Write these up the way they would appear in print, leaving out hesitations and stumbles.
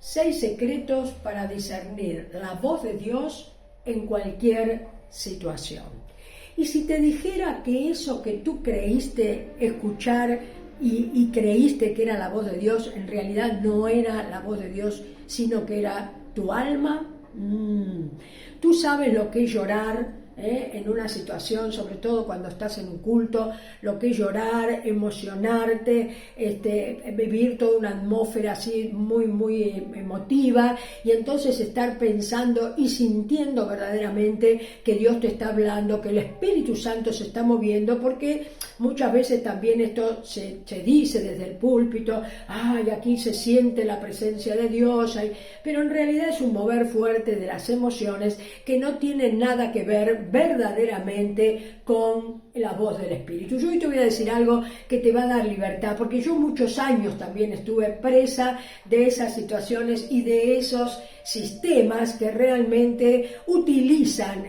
6 secretos para discernir la voz de Dios en cualquier situación. Y si te dijera que eso que tú creíste escuchar y creíste que era la voz de Dios, en realidad no era la voz de Dios, sino que era tu alma. Tú sabes lo que es llorar en una situación, sobre todo cuando estás en un culto, lo que es llorar, emocionarte, vivir toda una atmósfera así muy emotiva, y entonces estar pensando y sintiendo verdaderamente que Dios te está hablando, que el Espíritu Santo se está moviendo, porque muchas veces también esto se dice desde el púlpito, ay, aquí se siente la presencia de Dios, pero en realidad es un mover fuerte de las emociones que no tiene nada que ver verdaderamente con la voz del Espíritu. Yo hoy te voy a decir algo que te va a dar libertad, porque yo muchos años también estuve presa de esas situaciones y de esos sistemas que realmente utilizan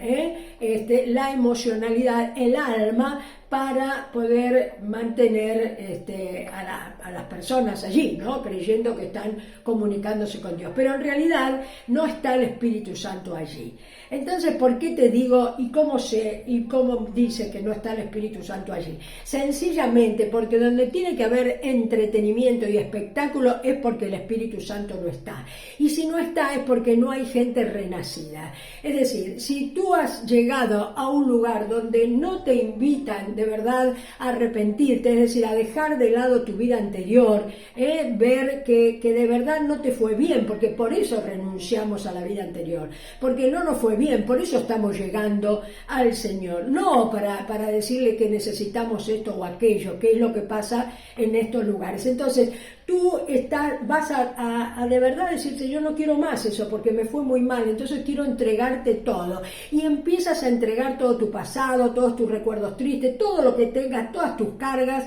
la emocionalidad, el alma, para poder mantener a las personas allí, ¿no? Creyendo que están comunicándose con Dios. Pero en realidad no está el Espíritu Santo allí. Entonces, ¿por qué te digo y cómo sé y cómo dice que no está el Espíritu Santo allí? Sencillamente porque donde tiene que haber entretenimiento y espectáculo es porque el Espíritu Santo no está. Y si no está es porque no hay gente renacida. Es decir, si tú has llegado a un lugar donde no te invitan de verdad a arrepentirte, es decir, a dejar de lado tu vida anterior, ver que de verdad no te fue bien, porque por eso renunciamos a la vida anterior, porque no nos fue bien, por eso estamos llegando al Señor, no para decirle que necesitamos esto o aquello, que es lo que pasa en estos lugares. Entonces, tú vas a de verdad decirte, yo no quiero más eso porque me fue muy mal, entonces quiero entregarte todo. Y empiezas a entregar todo tu pasado, todos tus recuerdos tristes, todo lo que tengas, todas tus cargas,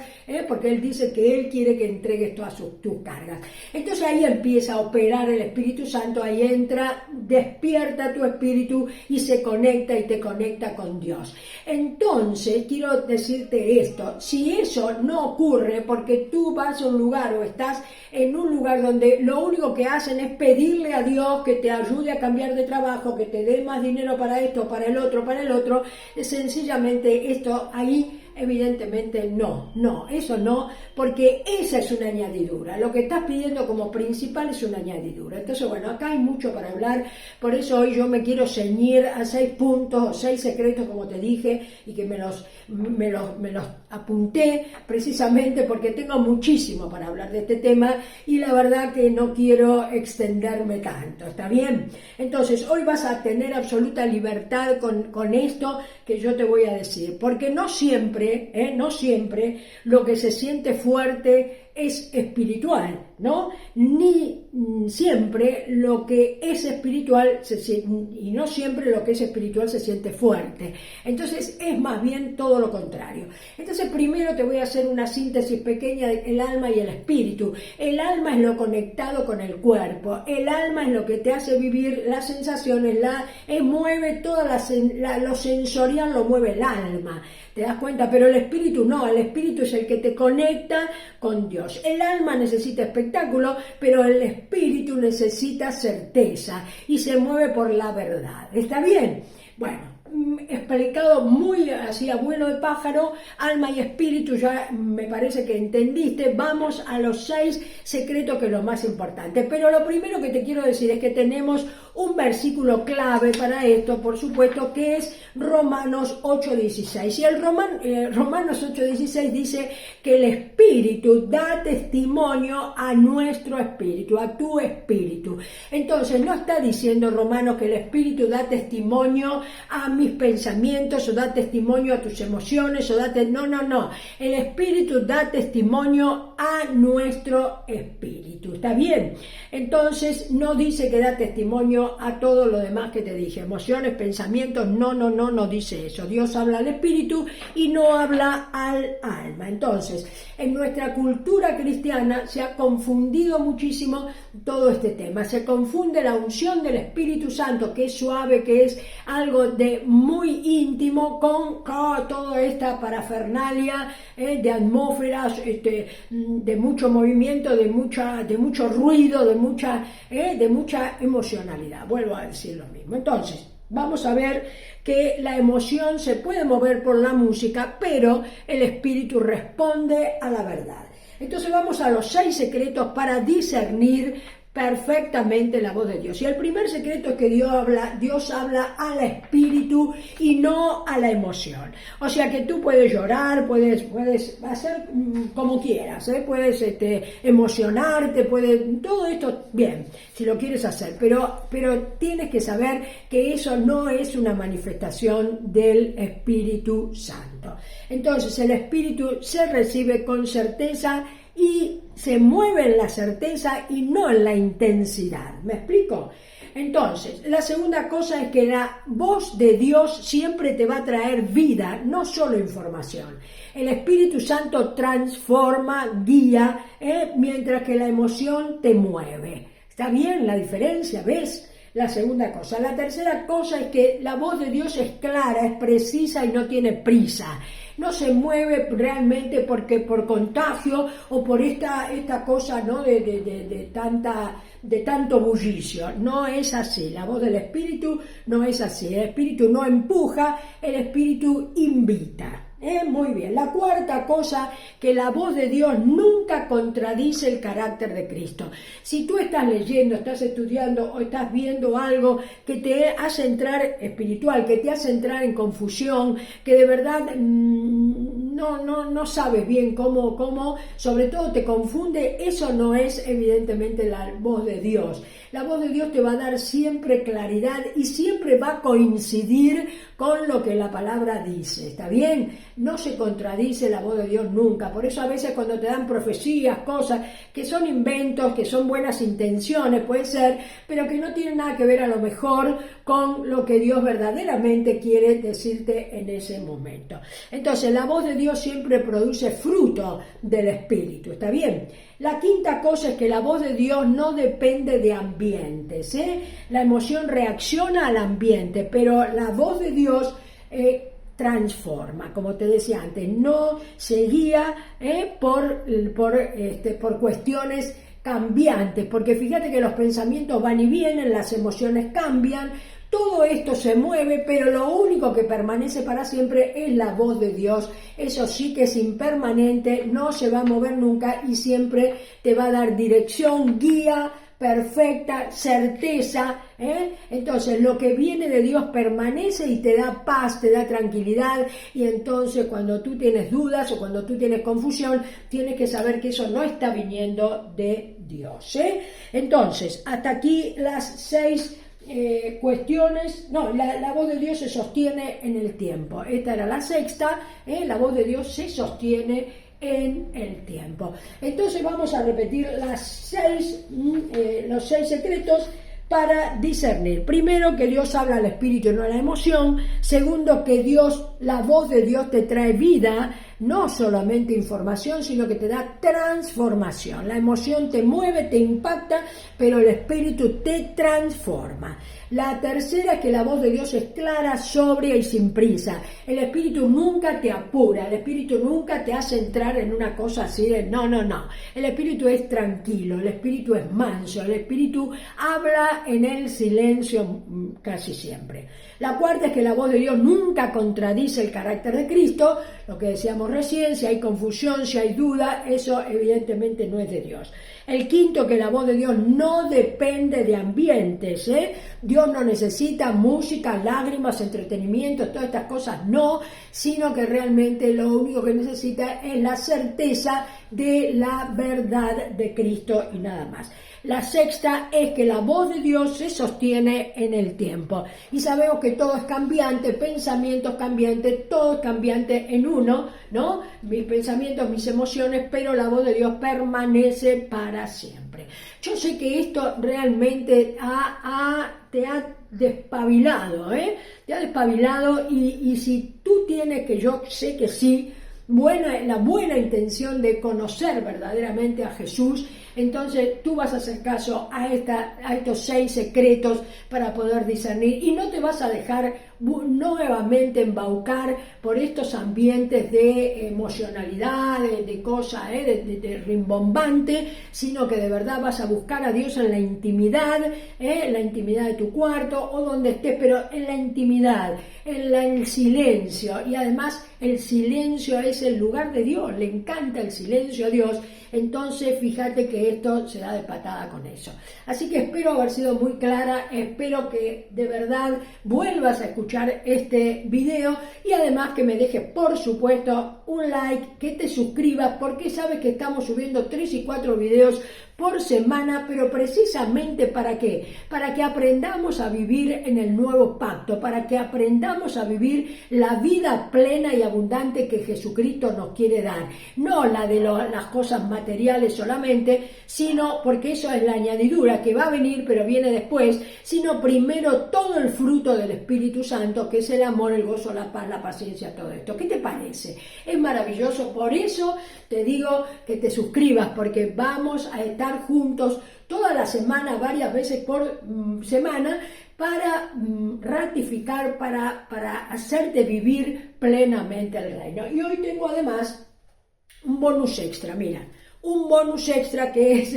porque Él dice que Él quiere que entregues todas tus cargas. Entonces ahí empieza a operar el Espíritu Santo, ahí entra, despierta tu espíritu y se conecta y te conecta con Dios. Entonces, quiero decirte esto, si eso no ocurre porque tú vas a un lugar o estás en un lugar donde lo único que hacen es pedirle a Dios que te ayude a cambiar de trabajo, que te dé más dinero para esto, para el otro, sencillamente esto ahí evidentemente no, eso no, porque esa es una añadidura. Lo que estás pidiendo como principal es una añadidura. Entonces, bueno, acá hay mucho para hablar, por eso hoy yo me quiero ceñir a 6 puntos o 6 secretos, como te dije, y que me los apunté precisamente porque tengo muchísimo para hablar de este tema y la verdad que no quiero extenderme tanto, ¿está bien? Entonces, hoy vas a tener absoluta libertad con esto que yo te voy a decir, porque no siempre lo que se siente fuerte es espiritual, ¿no? Ni siempre lo que es espiritual y no siempre lo que es espiritual se siente fuerte. Entonces es más bien todo lo contrario. Entonces primero te voy a hacer una síntesis pequeña del alma y el espíritu. El alma es lo conectado con el cuerpo. El alma es lo que te hace vivir las sensaciones, mueve toda lo sensorial, lo mueve el alma. ¿Te das cuenta? Pero el espíritu no, el espíritu es el que te conecta con Dios. El alma necesita espectáculo, pero el espíritu necesita certeza y se mueve por la verdad. ¿Está bien? Bueno, explicado muy así a vuelo de pájaro, alma y espíritu, ya me parece que entendiste. Vamos a los 6 secretos, que es lo más importante. Pero lo primero que te quiero decir es que tenemos un versículo clave para esto, por supuesto, que es Romanos 8:16. Y Romanos 8:16 dice que el Espíritu da testimonio a nuestro espíritu, a tu espíritu. Entonces, no está diciendo Romanos que el Espíritu da testimonio a mis pensamientos o da testimonio a tus emociones no. El Espíritu da testimonio a nuestro espíritu. ¿Está bien? Entonces, no dice que da testimonio a todo lo demás que te dije, emociones, pensamientos, no dice eso. Dios habla al espíritu y no habla al alma. Entonces, en nuestra cultura cristiana se ha confundido muchísimo todo este tema. Se confunde la unción del Espíritu Santo, que es suave, que es algo de muy íntimo con toda esta parafernalia de atmósferas, de mucho movimiento, de mucho ruido, de mucha emocionalidad. Vuelvo a decir lo mismo. Entonces, vamos a ver que la emoción se puede mover por la música, pero el espíritu responde a la verdad. Entonces vamos a los 6 secretos para discernir perfectamente la voz de Dios. Y el primer secreto es que Dios habla al espíritu y no a la emoción. O sea que tú puedes llorar, puedes hacer como quieras, puedes emocionarte, todo esto bien, si lo quieres hacer, pero tienes que saber que eso no es una manifestación del Espíritu Santo. Entonces el espíritu se recibe con certeza y se mueve en la certeza y no en la intensidad. ¿Me explico? Entonces, la segunda cosa es que la voz de Dios siempre te va a traer vida, no solo información. El Espíritu Santo transforma, guía, mientras que la emoción te mueve. ¿Está bien la diferencia? ¿Ves? La segunda cosa. La tercera cosa es que la voz de Dios es clara, es precisa y no tiene prisa. No se mueve realmente porque por contagio o por esta cosa, ¿no? de tanto bullicio. No es así. La voz del Espíritu no es así. El Espíritu no empuja, el Espíritu invita. Muy bien. La cuarta cosa, que la voz de Dios nunca contradice el carácter de Cristo. Si tú estás leyendo, estás estudiando o estás viendo algo que te hace entrar espiritual, que te hace entrar en confusión, que de verdad no sabes bien cómo, sobre todo te confunde, eso no es evidentemente la voz de Dios. La voz de Dios te va a dar siempre claridad y siempre va a coincidir con lo que la palabra dice. ¿Está bien? No se contradice la voz de Dios nunca. Por eso a veces cuando te dan profecías, cosas que son inventos, que son buenas intenciones, puede ser, pero que no tienen nada que ver a lo mejor con lo que Dios verdaderamente quiere decirte en ese momento. Entonces, la voz de Dios siempre produce fruto del Espíritu. ¿Está bien? La quinta cosa es que la voz de Dios no depende de ambientes. La emoción reacciona al ambiente, pero la voz de Dios transforma, como te decía antes, no se guía por cuestiones cambiantes, porque fíjate que los pensamientos van y vienen, las emociones cambian, todo esto se mueve, pero lo único que permanece para siempre es la voz de Dios. Eso sí que es impermanente, no se va a mover nunca y siempre te va a dar dirección, guía perfecta, certeza. Entonces lo que viene de Dios permanece y te da paz, te da tranquilidad, y entonces cuando tú tienes dudas o cuando tú tienes confusión, tienes que saber que eso no está viniendo de Dios. Entonces, hasta aquí las 6 cuestiones. No, la voz de Dios se sostiene en el tiempo. Esta era la sexta. La voz de Dios se sostiene en el tiempo. Entonces vamos a repetir los 6 secretos para discernir. Primero, que Dios habla al espíritu y no a la emoción. Segundo, que la voz de Dios te trae vida, no solamente información, sino que te da transformación. La emoción te mueve, te impacta, pero el espíritu te transforma. La tercera es que la voz de Dios es clara, sobria y sin prisa. El espíritu nunca te apura, el espíritu nunca te hace entrar en una cosa así de no. El espíritu es tranquilo, el espíritu es manso, el espíritu habla en el silencio casi siempre. La cuarta es que la voz de Dios nunca contradice el carácter de Cristo, lo que decíamos recién. Si hay confusión, si hay duda, eso evidentemente no es de Dios. El quinto, que la voz de Dios no depende de ambientes. Dios no necesita música, lágrimas, entretenimiento, todas estas cosas, no, sino que realmente lo único que necesita es la certeza de la verdad de Cristo y nada más. La sexta es que la voz de Dios se sostiene en el tiempo. Y sabemos que todo es cambiante, pensamientos cambiantes, todo es cambiante en uno, ¿no? Mis pensamientos, mis emociones, pero la voz de Dios permanece para siempre. Yo sé que esto realmente te ha despabilado, Te ha despabilado y si tú tienes, que yo sé que sí, la buena intención de conocer verdaderamente a Jesús, Entonces tú vas a hacer caso a estos 6 secretos para poder discernir y no te vas a dejar nuevamente embaucar por estos ambientes de emocionalidad, de cosas, de rimbombante, sino que de verdad vas a buscar a Dios en la intimidad de tu cuarto o donde estés, pero en la intimidad, en el silencio. Y además el silencio es el lugar de Dios, le encanta el silencio a Dios. Entonces fíjate que esto se da de patada con eso. Así que espero haber sido muy clara, espero que de verdad vuelvas a escuchar este video y además que me dejes por supuesto un like, que te suscribas, porque sabes que estamos subiendo 3 y 4 videos por semana, pero precisamente ¿para qué? Para que aprendamos a vivir en el nuevo pacto, para que aprendamos a vivir la vida plena y abundante que Jesucristo nos quiere dar. No la de las cosas materiales solamente, sino porque eso es la añadidura que va a venir, pero viene después, sino primero todo el fruto del Espíritu Santo, que es el amor, el gozo, la paz, la paciencia, todo esto. ¿Qué te parece? Es maravilloso, por eso te digo que te suscribas, porque vamos a estar juntos toda la semana, varias veces por semana, para ratificar, para hacerte vivir plenamente el reino. Y hoy tengo además un bonus extra, mira, un bonus extra que es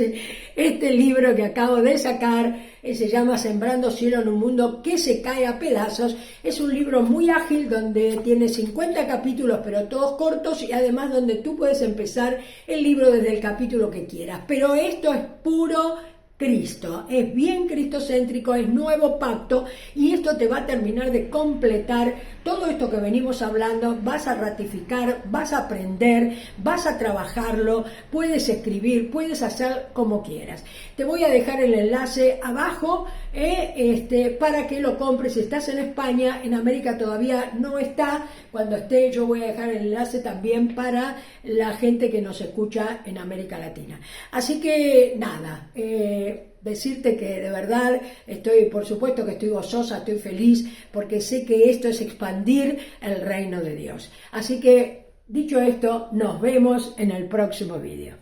este libro que acabo de sacar, se llama Sembrando Cielo en un Mundo que se cae a pedazos. Es un libro muy ágil donde tiene 50 capítulos, pero todos cortos, y además donde tú puedes empezar el libro desde el capítulo que quieras. Pero esto es puro Cristo, es bien cristocéntrico, es nuevo pacto, y esto te va a terminar de completar todo esto que venimos hablando. Vas a ratificar, vas a aprender, vas a trabajarlo, puedes escribir, puedes hacer como quieras. Te voy a dejar el enlace abajo para que lo compres. Si estás en España, en América todavía no está. Cuando esté yo voy a dejar el enlace también para la gente que nos escucha en América Latina. Así que nada, decirte que de verdad por supuesto que estoy gozosa, estoy feliz, porque sé que esto es expandir el reino de Dios. Así que, dicho esto, nos vemos en el próximo video.